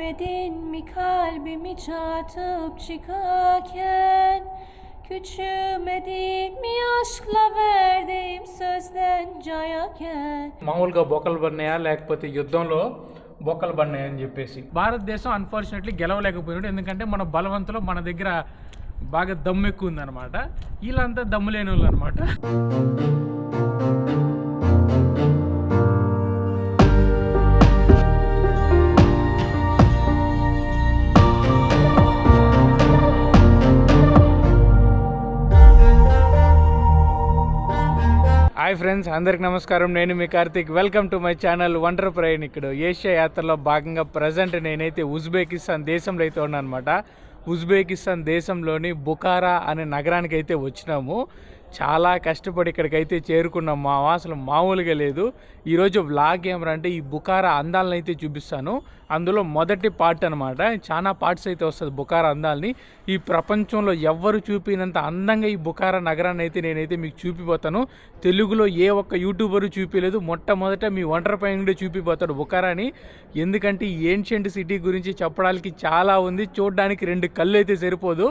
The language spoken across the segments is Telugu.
Görmedin mi kalbimi çatıp çıkarken? Küçülmedin mi aşkla verdiğim sözden cayaken? మామూలుగా బొక్కలు పడినాయా లేకపోతే యుద్ధంలో బొక్కలు పడినాయా అని చెప్పేసి భారతదేశం అన్ఫార్చునేట్లీ గెలవలేకపోయినాడు. ఎందుకంటే మన బలవంతులు మన దగ్గర బాగా దమ్ము ఎక్కువ ఉందన్నమాట. వీళ్ళంతా దమ్ము లేని వాళ్ళు అనమాట. హాయ్ ఫ్రెండ్స్, అందరికి నమస్కారం. నేను మీ Karthik. Welcome to my channel wonder ప్రయాణికుడు. ఏషియా యాత్రలో భాగంగా ప్రజెంట్ నేనైతే ఉజ్బెకిస్తాన్ దేశంలో అయితే ఉన్నాను అనమాట. ఉజ్బెకిస్తాన్ దేశంలోని బుఖారా అనే నగరానికి అయితే వచ్చినాము. చాలా కష్టపడి ఇక్కడికైతే చేరుకున్నాం. మా అసలు మామూలుగా లేదు. ఈరోజు వ్లాగ్ ఏమరా అంటే ఈ బుఖారా అందాలను అయితే చూపిస్తాను. అందులో మొదటి పార్ట్ అనమాట. చాలా పార్ట్స్ అయితే వస్తుంది బుఖారా అందాలని. ఈ ప్రపంచంలో ఎవ్వరు చూపినంత అందంగా ఈ బుఖారా నగరాన్ని అయితే నేనైతే మీకు చూపిపోతాను. తెలుగులో ఏ ఒక్క యూట్యూబరు చూపించలేదు. మొట్టమొదట మీ వండర్ ప్రయాణికుడే చూపిపోతాడు బుఖారాని. ఎందుకంటే ఈ ఏన్షియంట్ సిటీ గురించి చెప్పడానికి చాలా ఉంది. చూడడానికి 2 కళ్ళు అయితే సరిపోదు.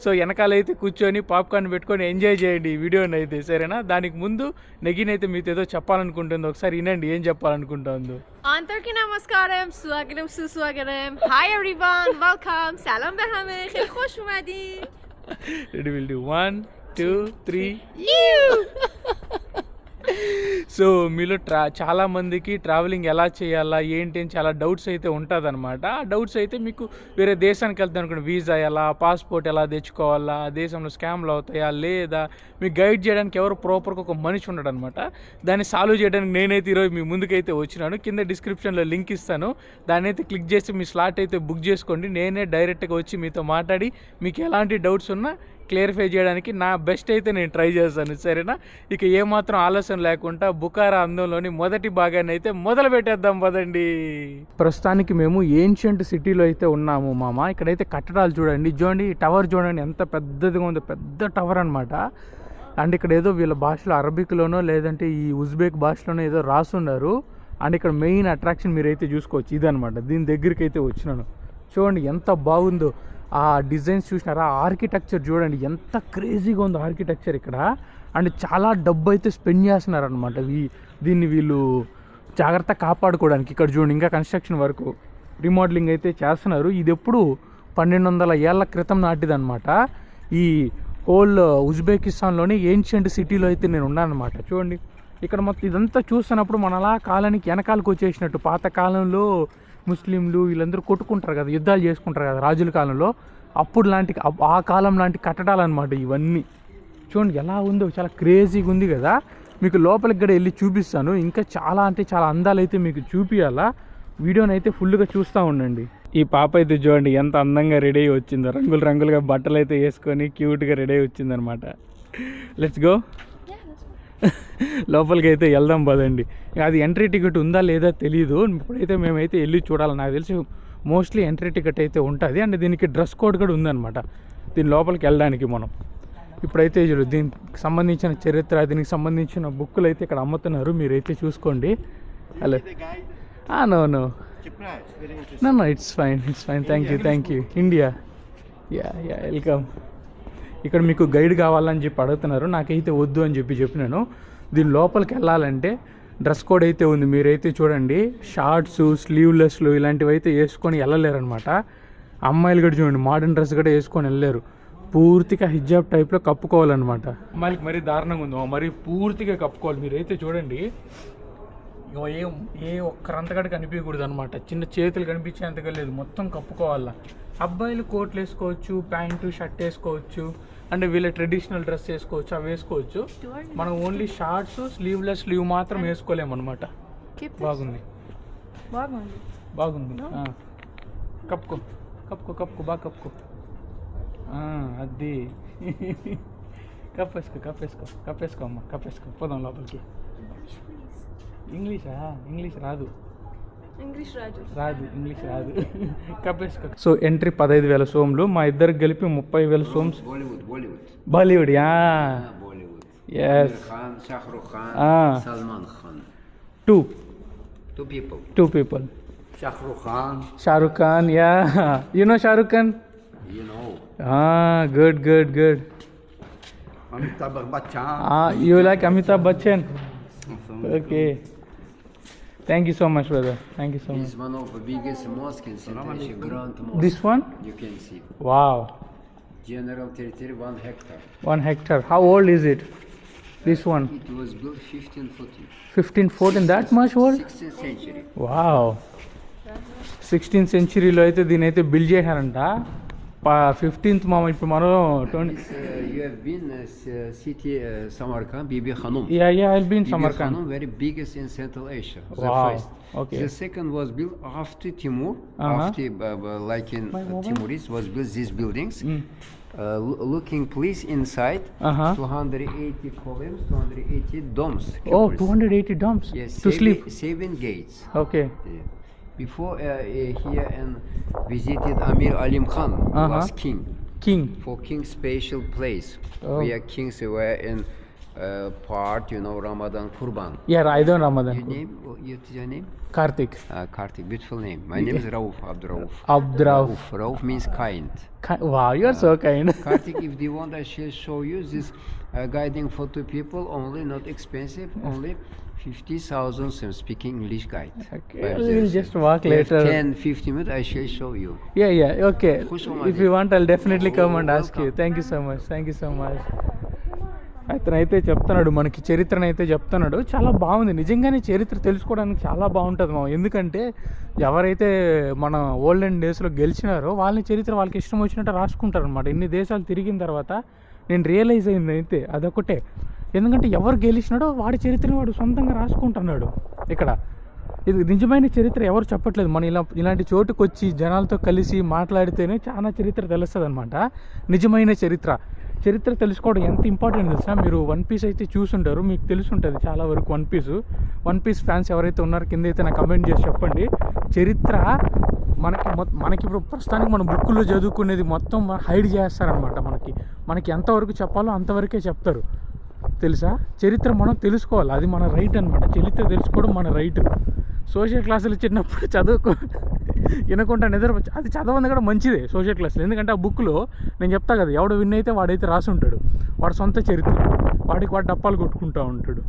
సో వెనకాలైతే కూర్చొని పాప్కార్న్ పెట్టుకొని ఎంజాయ్ చేయండి ఈ వీడియోని అయితే, సరేనా? దానికి ముందు నెగినైతే మీతో ఏదో చెప్పాలనుకుంటుంది. ఒకసారి వినండి ఏం చెప్పాలనుకుంటుందో. అందరికీ నమస్కారం, స్వాగతం సుస్వాగతం. హాయ్ ఎవ్రీవన్, వెల్కమ్, సలాం బెహమే, ఖైర్ ఖుష్ ఉమాదీన్. Ready, will do 1 2 3. సో మీలో చాలామందికి ట్రావెలింగ్ ఎలా చేయాలా ఏంటి అని చాలా డౌట్స్ అయితే ఉంటుంది అనమాట. ఆ డౌట్స్ అయితే మీకు వేరే దేశానికి వెళ్తాను అనుకోండి, వీసా ఎలా, పాస్పోర్ట్ ఎలా తెచ్చుకోవాలా, ఆ దేశంలో స్కామ్లు అవుతాయా లేదా, మీకు గైడ్ చేయడానికి ఎవరు ప్రాపర్గా ఒక మనిషి ఉండడు అనమాట. దాన్ని సాల్వ్ చేయడానికి నేనైతే ఈరోజు మీ ముందుకైతే వచ్చినాను. కింద డిస్క్రిప్షన్లో లింక్ ఇస్తాను, దాన్ని అయితే క్లిక్ చేసి మీ స్లాట్ అయితే బుక్ చేసుకోండి. నేనే డైరెక్ట్గా వచ్చి మీతో మాట్లాడి మీకు ఎలాంటి డౌట్స్ ఉన్నా క్లియర్ఫై చేయడానికి నా బెస్ట్ అయితే నేను ట్రై చేస్తాను, సరేనా? ఇక ఏమాత్రం ఆలస్యం లేకుండా బుఖారా అందంలోని మొదటి భాగాన్ని అయితే మొదలు పెట్టేద్దాం పదండి. ప్రస్తుతానికి మేము ఏన్షియంట్ సిటీలో అయితే ఉన్నాము మామ. ఇక్కడైతే కట్టడాలు చూడండి, టవర్ చూడండి ఎంత పెద్దదిగా ఉందో. పెద్ద టవర్ అనమాట. అండ్ ఇక్కడ ఏదో వీళ్ళ భాషలో అరబిక్లోనో లేదంటే ఈ ఉజ్బెక్ భాషలోనో ఏదో రాసున్నారు. అండ్ ఇక్కడ మెయిన్ అట్రాక్షన్ మీరైతే చూసుకోవచ్చు ఇదనమాట. దీని దగ్గరికి అయితే వచ్చినాను. చూడండి ఎంత బాగుందో. ఆ డిజైన్స్ చూసినారా, ఆర్కిటెక్చర్ చూడండి ఎంత క్రేజీగా ఉందో ఆర్కిటెక్చర్ ఇక్కడ. అండ్ చాలా డబ్బు అయితే స్పెండ్ చేస్తున్నారనమాట దీన్ని వీళ్ళు జాగ్రత్త కాపాడుకోవడానికి. ఇక్కడ చూడండి ఇంకా కన్స్ట్రక్షన్ వరకు రీమోడలింగ్ అయితే చేస్తున్నారు. ఇది ఎప్పుడు 1200 ఏళ్ల క్రితం నాటిదనమాట. ఈ హోల్ ఉజ్బెకిస్తాన్లోని ఏన్షియంట్ సిటీలో అయితే నేను ఉన్నానమాట. చూడండి ఇక్కడ మొత్తం ఇదంతా చూస్తున్నప్పుడు మన అలా కాలానికి వెనకాలకు వచ్చేసినట్టు. పాత కాలంలో ముస్లింలు వీళ్ళందరూ కొట్టుకుంటారు కదా, యుద్ధాలు చేసుకుంటారు కదా రాజుల కాలంలో, అప్పుడు లాంటి ఆ కాలం లాంటి కట్టడాలు అనమాట ఇవన్నీ. చూడండి ఎలా ఉందో, చాలా క్రేజీగా ఉంది కదా. మీకు లోపలికి కూడా వెళ్ళి చూపిస్తాను. ఇంకా చాలా అంటే చాలా అందాలు అయితే మీకు చూపించాలా. వీడియోని అయితే ఫుల్గా చూస్తూ ఉండండి. ఈ పాప అయితే చూడండి ఎంత అందంగా రెడీ అయ్యి వచ్చిందో. రంగులుగా బట్టలు అయితే వేసుకొని క్యూట్గా రెడీ అయ్యి వచ్చిందనమాట. లెట్స్ గో, లోపలికి అయితే వెళ్దాం పదండి. అది ఎంట్రీ టికెట్ ఉందా లేదా తెలియదు. ఇప్పుడైతే మేమైతే వెళ్ళి చూడాలి. నాకు తెలిసి మోస్ట్లీ ఎంట్రీ టికెట్ అయితే ఉంటుంది. అండ్ దీనికి డ్రెస్ కోడ్ కూడా ఉందన్నమాట దీని లోపలికి వెళ్ళడానికి. మనం ఇప్పుడైతే చూడు దీనికి సంబంధించిన చరిత్ర, దీనికి సంబంధించిన బుక్కులు అయితే ఇక్కడ అమ్ముతున్నారు. మీరైతే చూసుకోండి. Hello, no it's fine thank you India. Yeah welcome. ఇక్కడ మీకు గైడ్ కావాలని చెప్పి అడుగుతున్నారు. నాకైతే వద్దు అని చెప్పినాను. దీని లోపలికి వెళ్ళాలంటే డ్రెస్ కోడ్ అయితే ఉంది. మీరైతే చూడండి షార్ట్స్, స్లీవ్లెస్లు ఇలాంటివి అయితే వేసుకొని వెళ్ళలేరు అనమాట. అమ్మాయిలు కూడా చూడండి మోడర్న్ డ్రెస్ కూడా వేసుకొని వెళ్ళలేరు. పూర్తిగా హిజాబ్ టైప్లో కప్పుకోవాలన్నమాట. అమ్మాయిలకి మరీ దారుణంగా ఉంది, మరీ పూర్తిగా కప్పుకోవాలి. మీరైతే చూడండి ఏ ఒక్కరంతగా కనిపించకూడదు అనమాట. చిన్న చేతులు కనిపించేంతగా లేదు, మొత్తం కప్పుకోవాలా. అబ్బాయిలు కోట్లు వేసుకోవచ్చు, ప్యాంటు షర్ట్ వేసుకోవచ్చు, అంటే వీళ్ళ ట్రెడిషనల్ డ్రెస్ వేసుకోవచ్చు, అవి వేసుకోవచ్చు. మనం ఓన్లీ షార్ట్స్, స్లీవ్లెస్ స్లీవ్ మాత్రం వేసుకోలేము అనమాట. బాగుంది కప్పుకో బాగా కప్పుకో. అది కప్పేసుకో అమ్మ, కప్పేసుకో. పోదాం లోపలికి. ఇంగ్లీష్ రాదు. కప్పేసుకో. సో ఎంట్రీ 15,000 సోమ్లు. మా ఇద్దరికి కలిపి 30,000 soms. Bollywood yeah. Yes. Khan, Shah Rukh Khan, Salman Khan. Two people. Shah Rukh Khan. Shah Rukh Khan, yeah. You know Shah Rukh Khan? You know. Good. Amitabh Bachchan. You like Amitabh Bachchan? Okay. Thank you so much, brother. Thank you so much. It's one of the biggest mosques in Central Asia, Grand Mosque. This one? You can see. Wow. General territory 1 hectare. 1 hectare. How old is it? This one? It was built 1514. 1514, that much old? 16th century. Wow 16th సెంచరీలో అయితే దీని అయితే బిల్డ్ చేశారంట 15th ఇప్పుడు మనం 20 You have been city Samarkand, Bibi Khanum. yeah I'll be in Bibi Samarkand. Khanum, very biggest in Central Asia. The Wow. first. Okay. The second was built after Timur. After like in Timuris was built these buildings. Looking please inside. 280 columns, 280 domes. Oh, cupolars. 280 domes Yes, to sleep. 7 gates. Okay. Yeah. Before here and visited Amir Alim Khan, last king. For king special place. Where kings were in part, Ramadan Kurban. Yeah, I don't Ramadan. Your name? Karthik. Karthik, beautiful name. My name is Rauf Abdurauf. Abdurauf. Rauf means kind. Wow, you're so kind. Karthik, if you want, I shall show you this guiding for 2 people only, not expensive, only 50,000 speaking English guide. Okay, we'll just walk We have later. 10-15 minutes, I shall show you. Yeah, okay. Khushumadi. If you want, I'll definitely come and ask you. Welcome. Thank you so much. అతనైతే చెప్తున్నాడు మనకి చరిత్రను అయితే చెప్తున్నాడు చాలా బాగుంది నిజంగానే చరిత్ర తెలుసుకోవడానికి చాలా బాగుంటుంది మా ఎందుకంటే ఎవరైతే మన ఓల్డెన్ డేస్లో గెలిచినారో వాళ్ళని చరిత్ర వాళ్ళకి ఇష్టం వచ్చినట్టు రాసుకుంటారు అనమాట ఇన్ని దేశాలు తిరిగిన తర్వాత నేను రియలైజ్ అయింది అయితే అదొకటే ఎందుకంటే ఎవరు గెలిచినాడో వాడి చరిత్రని వాడు సొంతంగా రాసుకుంటున్నాడు ఇక్కడ ఇది నిజమైన చరిత్ర ఎవరు చెప్పట్లేదు మన ఇలాంటి చోటుకు వచ్చి జనాలతో కలిసి మాట్లాడితేనే చాలా చరిత్ర తెలుస్తుంది అనమాట నిజమైన చరిత్ర తెలుసుకోవడం ఎంత ఇంపార్టెంట్ తెలుసా మీరు 1 Piece అయితే చూసుంటారు మీకు తెలుసుంటుంది చాలా వరకు 1 Piece ఫ్యాన్స్ ఎవరైతే ఉన్నారో కింద అయితే నాకు కమెంట్ చేసి చెప్పండి చరిత్ర మనకి ఇప్పుడు ప్రస్తుతానికి మన బుక్కుల్లో చదువుకునేది మొత్తం హైడ్ చేస్తారనమాట మనకి ఎంతవరకు చెప్పాలో అంతవరకే చెప్తారు తెలుసా చరిత్ర మనం తెలుసుకోవాలి అది మన రైట్ అనమాట చరిత్ర తెలుసుకోవడం మన రైట్ సోషల్ క్లాసులు చిన్నప్పుడు వినకుండా అది చదవంది కూడా మంచిదే సోషల్ క్లాసులు ఎందుకంటే ఆ బుక్లో నేను చెప్తా కదా ఎవడు విన్ అయితే వాడైతే రాసి ఉంటాడు వాడు సొంత చరిత్ర వాడు డప్పాలు కొట్టుకుంటూ ఉంటాడు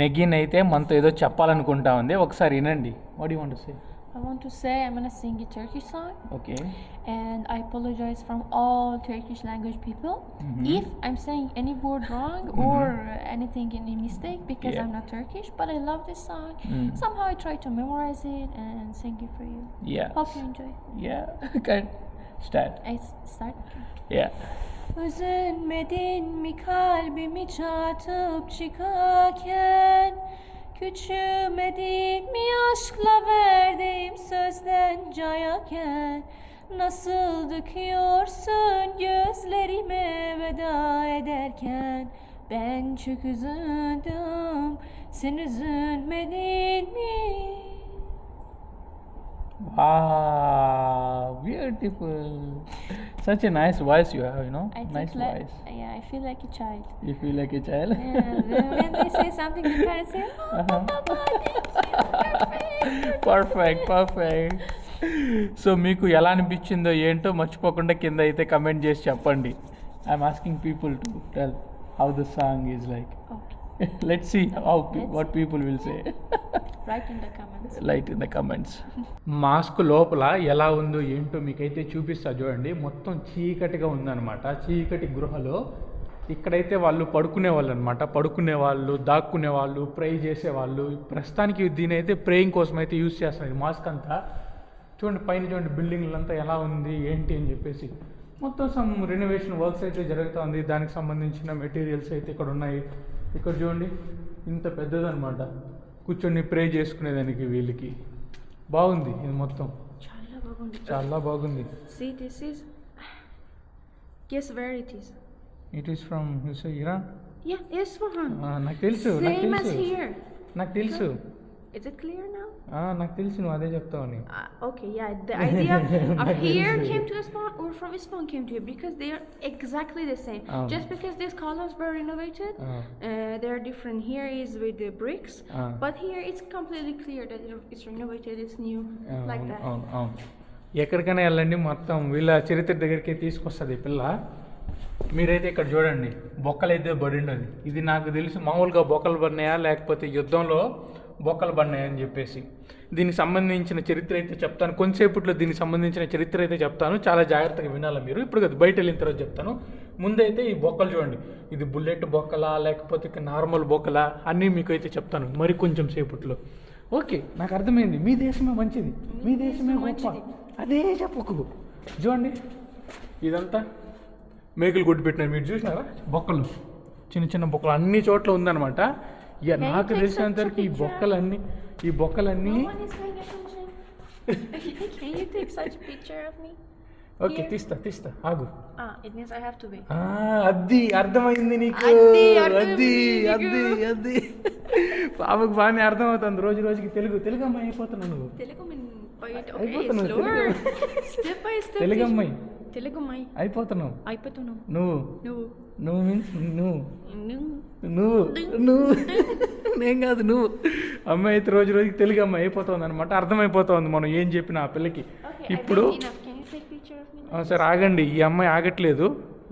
నెగిన్ అయితే మనతో ఏదో చెప్పాలనుకుంటా ఉంది ఒకసారి వినండి what you want to say I want to say I'm gonna sing a Turkish song. Okay And I apologize from all Turkish language people if I'm saying any word wrong or anything any mistake because I'm not Turkish, but I love this song. Somehow I try to memorize it and sing it for you. Hope you enjoy. Can start. I start. Üzülmedin mi kalbimi çatıp çıkarken? Küçülmedin mi aşkla verdiğim sözden cayaken? Nasıl döküyorsun gözlerime veda ederken? Ben çok üzüldüm, sen üzülmedin mi? Wow, beautiful. Such a nice voice you have, I think nice voice. Yeah, I feel like a child. You feel like a child? Yeah, when they say something, the parents say, "Oh, Papa, perfect so మీకు ఎలా అనిపించిందో ఏంటో మర్చిపోకుండా కింద అయితే కమెంట్ చేసి చెప్పండి I'm asking people to tell how the song is like let's see what people will say Write in the comments. Mask లోపల ఎలా ఉందో ఏంటో మీకైతే చూపిస్తా చూడండి మొత్తం చీకటిగా ఉందన్నమాట చీకటి గృహలో ఇక్కడైతే వాళ్ళు పడుకునేవాళ్ళు అనమాట, పడుకునేవాళ్ళు, దాక్కునేవాళ్ళు, ప్రే చేసేవాళ్ళు. ప్రస్తుతానికి దీని అయితే ప్రేయింగ్ కోసం అయితే యూజ్ చేస్తున్నారు ఈ మాస్క్ అంతా. చూడండి పైన చూడండి బిల్డింగ్లంతా ఎలా ఉంది ఏంటి అని చెప్పేసి మొత్తం సమ్ రెనోవేషన్ వర్క్స్ అయితే జరుగుతూ ఉంది. దానికి సంబంధించిన మెటీరియల్స్ అయితే ఇక్కడ ఉన్నాయి. ఇక్కడ చూడండి ఇంత పెద్దదన్నమాట, కూర్చొని ప్రే చేసుకునేదానికి వీళ్ళకి. బాగుంది ఇది మొత్తం, చాలా బాగుంది. See, this is. Guess where it is? It is from Iran. Yeah, Isfahan. నాకు తెలుసు, Same as here. నాకు తెలుసు, Is it clear now? నాకు తెలుసు నువ్వు అదే చెప్తావని. Okay, yeah. The idea of here came to Isfahan or from Isfahan came to here because they are exactly the same. Just because these columns were renovated, they are different. Here is with the bricks, but here it's completely clear that it's renovated, it's new, like that. అవును. ఎక్కడికైనా వెళ్ళండి మొత్తం వీళ్ళ చరిత్ర దగ్గరికి తీసుకొస్తుంది ఈ పిల్ల. మీరైతే ఇక్కడ చూడండి బొక్కలు అయితే పడిండదు. ఇది నాకు తెలిసి మామూలుగా బొక్కలు పడినాయా లేకపోతే యుద్ధంలో బొక్కలు పడినాయా అని చెప్పేసి. దీనికి సంబంధించిన చరిత్ర అయితే చెప్తాను కొంతసేపట్లో. దీనికి సంబంధించిన చరిత్ర అయితే చెప్తాను, చాలా జాగ్రత్తగా వినాలి మీరు. ఇప్పుడు కదా బయట వెళ్ళిన తర్వాత చెప్తాను. ముందైతే ఈ బొక్కలు చూడండి, ఇది బుల్లెట్ బొక్కలా లేకపోతే నార్మల్ బొక్కలా అన్నీ మీకు అయితే చెప్తాను మరి కొంచెం సేపట్లో. ఓకే, నాకు అర్థమైంది. మీ దేశమే మంచిది, మీ దేశమే గొప్ప, అదే చెప్పకు. చూడండి ఇదంతా మేకులు కొట్టి పెట్టినారు, మీరు చూసినారా? బొక్కలు, చిన్న చిన్న బొక్కలు అన్ని చోట్ల ఉందన్నమాట. ఇక నాకు తెలిసినంతవరకు ఈ బొక్కలన్నీ No one is paying attention. Can you take such a picture of me? Okay తీస్తా ఆగు. It means I have to wait. అది అర్థమైంది నీకు, అది పాపకు బాగానే అర్థమవుతుంది. రోజుకి తెలుగు అమ్మాయి అయిపోతున్నావు నువ్వు. Telugu mean wait, okay, అయిపోతున్నావు slower. Step by step. Telugu అమ్మాయి Telugu mai. అయిపోతున్నావు అయిపోతున్నావు. నువ్వు మీన్స్ నువ్వు నేను కాదు, నువ్వు అమ్మాయి అయితే రోజుకి తెలుగు అమ్మాయి అయిపోతుంది అనమాట. అర్థమైపోతుంది మనం ఏం చెప్పిన ఆ పిల్లకి. ఇప్పుడు సరే ఆగండి, ఈ అమ్మాయి ఆగట్లేదు.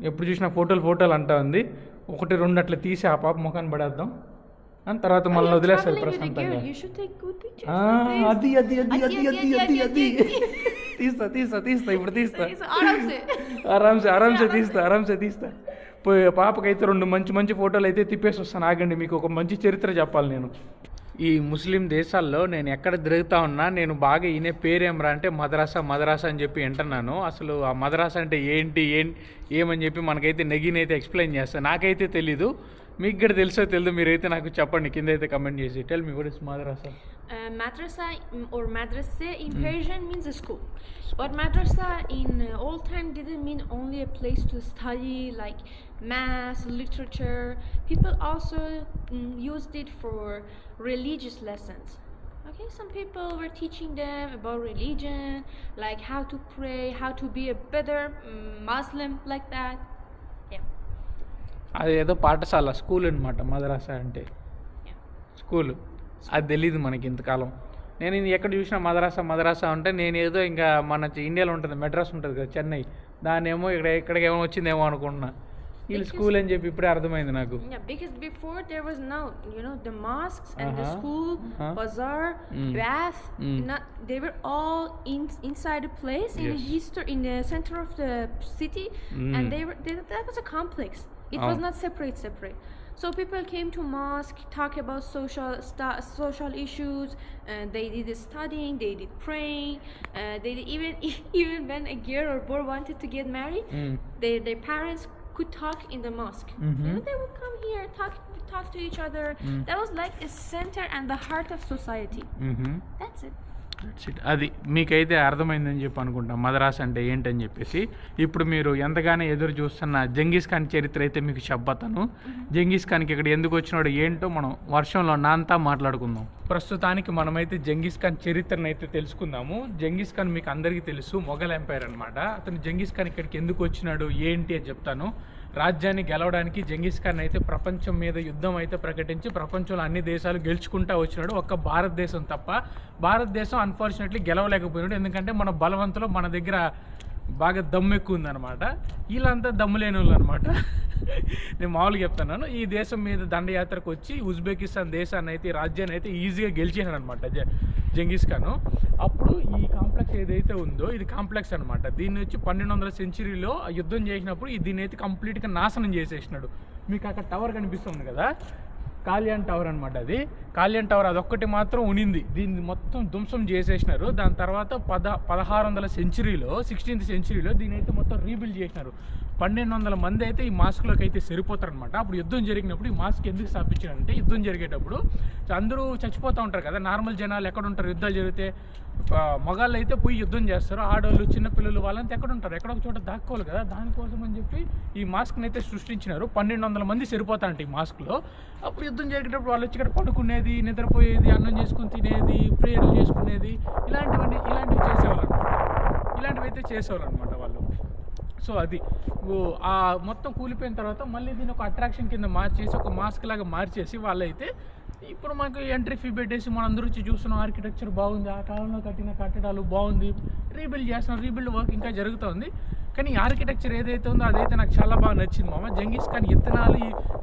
ఎప్పుడు చూసినా ఫోటోలు అంటా ఉంది. 1-2 అట్లా తీసి ఆ పాప ముఖాన్ని పడేద్దాం, అని తర్వాత మళ్ళీ వదిలేస్తారు ప్రశాంతంగా. అది తీస్తా ఇప్పుడు తీస్తా, ఆరామ్సే తీస్తా. పాపకైతే 2 మంచి ఫోటోలు అయితే తిప్పేసి వస్తాను. ఆగండి, మీకు ఒక మంచి చరిత్ర చెప్పాలి నేను. ఈ ముస్లిం దేశాల్లో నేను ఎక్కడ తిరుగుతా ఉన్నా నేను బాగా ఈయన పేరేమరా అంటే మదరాసా అని చెప్పి వింటున్నాను. అసలు ఆ మదరాసా అంటే ఏమని చెప్పి మనకైతే నెగినైతే ఎక్స్ప్లెయిన్ చేస్తాను. నాకైతే తెలీదు, మీకు కూడా తెలుసో తెలియదు మీరైతే నాకు చెప్పండి కింద అయితే కమెంట్ చేసి. Tell me what is madrasa. Madrasa or madrasa in Persian means a school. But madrasa in old time didn't mean only a place to study like math, literature. People also used it for religious lessons. Okay, some people were teaching them about religion, like how to pray, how to be a better Muslim, like that. Yeah. అది ఏదో పాఠశాల, స్కూల్ అనమాట మదరాసా అంటే. స్కూల్ అది తెలీదు మనకి ఇంతకాలం. నేను ఎక్కడ చూసినా మదరాసా అంటే నేను ఏదో ఇంకా మన ఇండియాలో ఉంటుంది మెడ్రాస్ ఉంటుంది కదా చెన్నై, దాన్నేమో ఇక్కడికేమో వచ్చిందేమో అనుకుంటున్నా. వీళ్ళు స్కూల్ అని చెప్పి ఇప్పుడే అర్థమైంది నాకు. Yeah, because before there was no, the mosques and the school, bazaar, bath, they were all inside a place in the center of the city, and that was a complex. It was not separate. So people came to mosque, talk about social issues, they did studying, they did praying, they did even when a girl or boy wanted to get married, their parents could talk in the mosque. They would come here, talk to each other. That was like a center and the heart of society. That's it. అది మీకైతే అర్థమైందని చెప్పి అనుకుంటాం మదరాస్ అంటే ఏంటని చెప్పేసి. ఇప్పుడు మీరు ఎంతగానో ఎదురు చూస్తున్న జంగీస్ ఖాన్ చరిత్ర అయితే మీకు చెప్పతాను. జంగీస్ ఖాన్కి ఇక్కడ ఎందుకు వచ్చినాడు ఏంటో మనం వర్షంలో నాంతా మాట్లాడుకుందాం. ప్రస్తుతానికి మనమైతే జంగీస్ ఖాన్ చరిత్రను అయితే తెలుసుకుందాము. జంగీస్ ఖాన్ మీకు అందరికీ తెలుసు, మొఘల్ ఎంపైర్ అనమాట. అతను జంగీస్ ఖాన్ ఇక్కడికి ఎందుకు వచ్చినాడు ఏంటి అని చెప్తాను. రాజ్యాన్ని గెలవడానికి జంగీస్ ఖాన్ అయితే ప్రపంచం మీద యుద్ధం అయితే ప్రకటించి ప్రపంచంలో అన్ని దేశాలు గెలుచుకుంటా వచ్చినాడు, ఒక్క భారతదేశం తప్ప. భారతదేశం అన్ఫార్చునేట్లీ గెలవలేకపోయినాడు, ఎందుకంటే మన బలవంతులు మన దగ్గర బాగా దమ్ము ఎక్కువ ఉందన్నమాట. వీళ్ళంతా దమ్ము లేని వాళ్ళు అనమాట. నేను మామూలుగా చెప్తున్నాను. ఈ దేశం మీద దండయాత్రకు వచ్చి ఉజ్బెకిస్తాన్ దేశాన్ని అయితే, రాజ్యాన్ని అయితే ఈజీగా గెలిచేసాడు అనమాట జంగీస్ ఖాన్. అప్పుడు ఈ కాంప్లెక్స్ ఏదైతే ఉందో ఇది కాంప్లెక్స్ అనమాట. దీన్ని వచ్చి 1200వ సెంచరీలో యుద్ధం చేసినప్పుడు దీన్ని అయితే కంప్లీట్గా నాశనం చేసేసినాడు. మీకు అక్కడ టవర్ కనిపిస్తుంది కదా, కాలియాన్ టవర్ అనమాట. అది కాలియాన్ టవర్ అదొక్కటి మాత్రం ఉనింది. దీన్ని మొత్తం ధ్వంసం చేసేసినారు. దాని తర్వాత 1600వ సెంచరీలో 16th సెంచరీలో దీని అయితే మొత్తం రీబిల్డ్ చేసినారు. 1200 మంది అయితే ఈ మాస్క్లోకి అయితే సరిపోతారనమాట. అప్పుడు యుద్ధం జరిగినప్పుడు ఈ మాస్క్ ఎందుకు స్థాపించారంటే, యుద్ధం జరిగేటప్పుడు అందరూ చచ్చిపోతూ ఉంటారు కదా, నార్మల్ జనాలు ఎక్కడ ఉంటారు, యుద్ధాలు జరిగితే మగాళ్ళు అయితే పోయి యుద్ధం చేస్తారు, ఆడవాళ్ళు చిన్నపిల్లలు వాళ్ళంతా ఎక్కడ ఉంటారు, ఎక్కడ ఒక చోట దాక్కోవాలి కదా. దానికోసం అని చెప్పి ఈ మాస్క్ని అయితే సృష్టించినారు. 1200 మంది సరిపోతారంట ఈ మాస్క్లో. అప్పుడు యుద్ధం జరిగేటప్పుడు వాళ్ళు వచ్చి ఇక్కడ పడుకునేది, నిద్రపోయేది, అన్నం చేసుకుని తినేది, ప్రేయర్లు చేసుకునేది, ఇలాంటివి చేసేవాళ్ళు అనమాట. ఇలాంటివి అయితే చేసేవాళ్ళు అనమాట వాళ్ళు. సో అది ఆ మొత్తం కూలిపోయిన తర్వాత మళ్ళీ దీన్ని ఒక అట్రాక్షన్ కింద మార్చేసి, ఒక మాస్క్ లాగా మార్చేసి వాళ్ళైతే ఇప్పుడు మనకు ఎంట్రీ ఫీ పెట్టేసి మనం అందరూ వచ్చి చూస్తున్నాం, ఆర్కిటెక్చర్ బాగుంది, ఆ కాలంలో కట్టిన కట్టడాలు బాగుంది, రీబిల్డ్ చేస్తున్నాం, రీబిల్డ్ వర్క్ ఇంకా జరుగుతుంది. కానీ ఆర్కిటెక్చర్ ఏదైతే ఉందో అదైతే నాకు చాలా బాగా నచ్చింది మామ. జంగీస్ ఖాన్ ఇత్తనాలు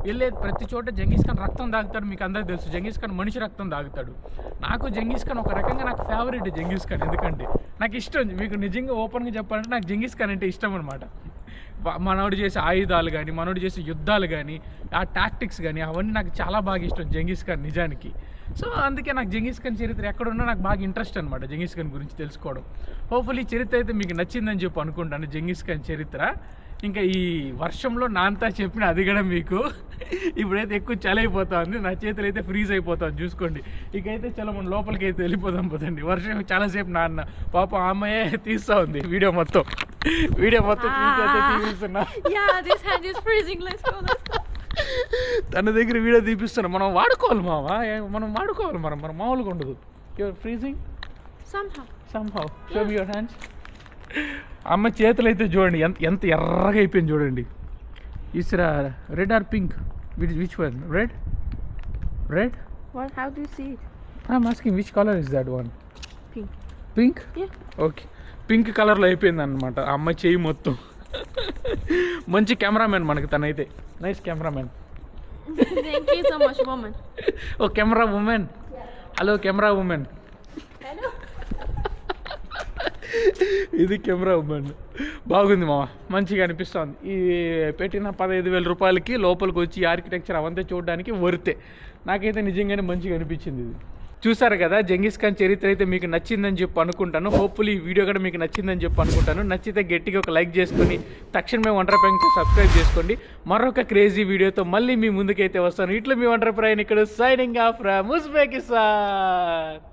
వెళ్ళే ప్రతి చోట జంగీస్ ఖాన్ రక్తం తాగుతాడు. మీకు అందరికీ తెలుసు జంగీస్ ఖాన్ మనిషి రక్తం తాగుతాడు. నాకు జంగీస్ ఖాన్ ఒక రకంగా నాకు ఫేవరెట్ జంగీస్ ఖాన్. ఎందుకంటే నాకు ఇష్టం, మీకు నిజంగా ఓపెన్గా చెప్పాలంటే నాకు జంగీస్ ఖాన్ అంటే ఇష్టం అనమాట. మనోడు చేసే ఆయుధాలు కానీ, మనోడు చేసే యుద్ధాలు కానీ, ఆ టాక్టిక్స్ కానీ అవన్నీ నాకు చాలా బాగా ఇష్టం జంగీస్ ఖాన్ నిజానికి. సో అందుకే నాకు జంగీస్ ఖాన్ చరిత్ర ఎక్కడున్నా నాకు బాగా ఇంట్రెస్ట్ అనమాట జంగీస్ ఖాన్ గురించి తెలుసుకోవడం. హోప్ఫుల్లీ చరిత్ర అయితే మీకు నచ్చిందని చెప్పి అనుకుంటాను జంగీస్ ఖాన్ చరిత్ర. ఇంకా ఈ వర్షంలో నాంతా చెప్పిన అది కూడా మీకు ఇప్పుడైతే ఎక్కువ చలి అయిపోతా ఉంది, నా చేతులు అయితే ఫ్రీజ్ అయిపోతాను చూసుకోండి. ఇకైతే చాలా మనం లోపలికి అయితే వెళ్ళిపోదాం పోతండి. వర్షం చాలాసేపు నాన్న పాప అమ్మాయే తీస్తూ ఉంది వీడియో మొత్తం తీస్తున్నా. తన దగ్గర వీడియో తీపిస్తున్నా. మనం వాడుకోవాలి మావా, మనం మామూలుగా ఉండదు. Your freezing somehow show me your hands. అమ్మ చేతులు అయితే చూడండి ఎంత ఎర్రగా అయిపోయింది చూడండి. ఇస్రా red or pink, which one? Red. What? How do you see it? I'm asking which color is that one? Pink? Yeah. Okay. Pink కలర్లో అయిపోయింది అనమాట అమ్మ చెయ్యి మొత్తం. మంచి కెమెరామెన్ మనకి తనైతే. Nice cameraman. Thank you so much, woman. Oh camera woman. Hello camera woman. ఇది కెమెరా ఉమెన్. బాగుంది మామ, మంచిగా అనిపిస్తుంది. ఈ పెట్టిన 15,000 రూపాయలకి లోపలికి వచ్చి ఆర్కిటెక్చర్ అవంతా చూడడానికి వర్తే. నాకైతే నిజంగానే మంచిగా అనిపించింది ఇది. చూసారు కదా జంగీస్ ఖాన్ చరిత్ర అయితే మీకు నచ్చిందని చెప్పి అనుకుంటాను. హోప్ఫుల్లీ ఈ వీడియో కూడా మీకు నచ్చిందని చెప్పి అనుకుంటాను. నచ్చితే గట్టిగా ఒక లైక్ చేసుకొని తక్షణమే వండర్ ప్రయాణ్కి సబ్స్క్రైబ్ చేసుకోండి. మరొక క్రేజీ వీడియోతో మళ్ళీ మీ ముందుకైతే వస్తాను. ఇట్లా మీ వండర్ ప్రయాణ్ ఇక్కడ సైనింగ్ ఆఫ్ ఫ్రమ్ ఉజ్బెకిస్తాన్.